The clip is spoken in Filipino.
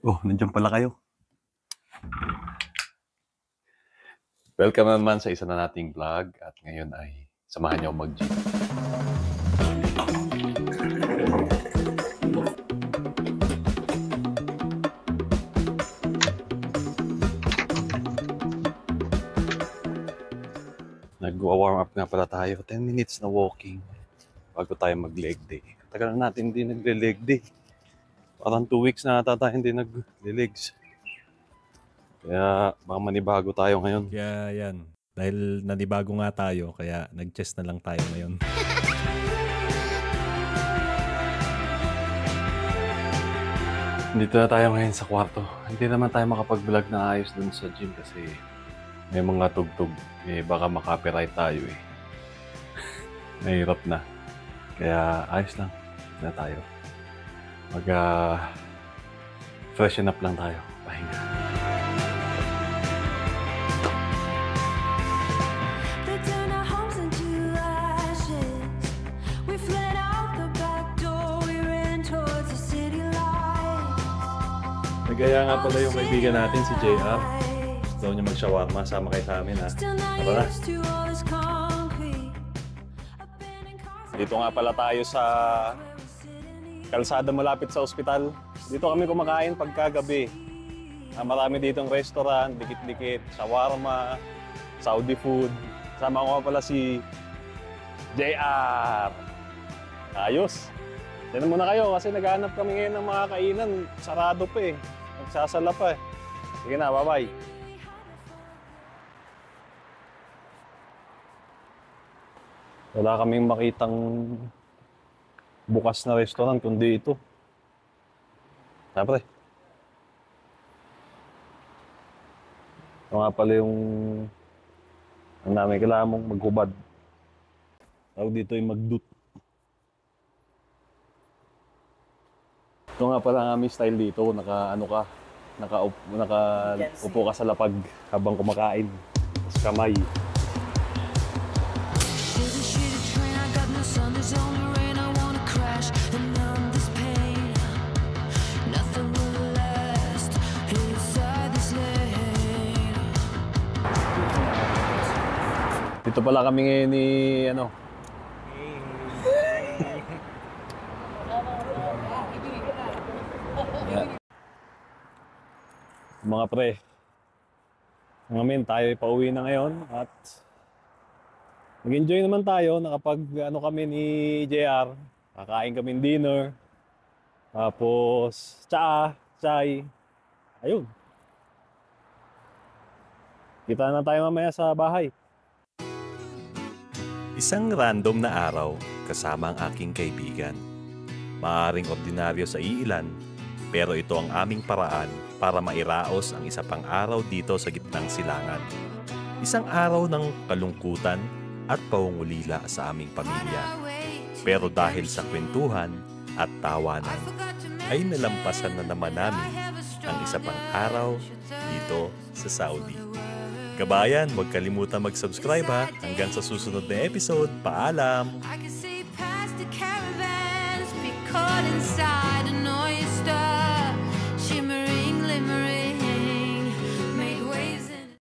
Oh, nandiyan pala kayo. Welcome naman sa isa na nating vlog at ngayon ay samahan niyo mag-gym. Nag-warm up nga pala tayo. 10 minutes na walking bago tayo mag-leg day. Tagal na natin hindi nagle-leg day. Parang 2 weeks na ata tayo hindi nag-legs. Kaya baka manibago tayo ngayon. Kaya yan. Dahil nanibago nga tayo, kaya nag-chest na lang tayo ngayon. Dito na tayo ngayon sa kwarto. Hindi naman tayo makapag-vlog na ayos dun sa gym kasi may mga tugtog. Baka makapiright tayo eh. Mahirap na. Kaya ayos lang. Dito na tayo. Freshen up lang tayo. Pahinga. Nagaya nga pala yung kaibigan natin si JR. Gusto daw niya mag-shawarma. Sama kayo sa amin ha. Tara na. Dito nga pala tayo sa kalsada malapit sa ospital. Dito kami kumakain pagkagabi. Marami ditong restaurant, dikit-dikit, shawarma, Saudi food. Sama ko nga pala si JR. Ayos. Diyan muna kayo kasi naghahanap kami ngayon ng mga kainan. Sarado pa eh. Nagsasala pa eh. Sige na, bye-bye. Wala kaming makitang bukas na restaurant kundi ito. Siyempre. Ito nga pala yung ang namin kailangan mong maghubad. Tawag dito yung magdut. Ito nga pala ang aming style dito. Nakaupo ka sa lapag habang kumakain. Tapos kamay. Dito pala kami ngayon ni mga pre. Ngayon tayo pauwi na ngayon at nag-enjoy naman tayo. Kami ni JR. Kakain kami dinner. Tapos chai. Ayun. Kita na tayo mamaya sa bahay. Isang random na araw kasama ang aking kaibigan. Maaaring ordinaryo sa iilan, pero ito ang aming paraan para mairaos ang isa pang araw dito sa gitnang silangan. Isang araw ng kalungkutan at pangungulila sa aming pamilya. Pero dahil sa kwentuhan at tawanan, ay nalampasan na naman namin ang isa pang araw dito sa Saudi. Kabayan, huwag kalimutan mag-subscribe ha. Hanggang sa susunod na episode. Paalam!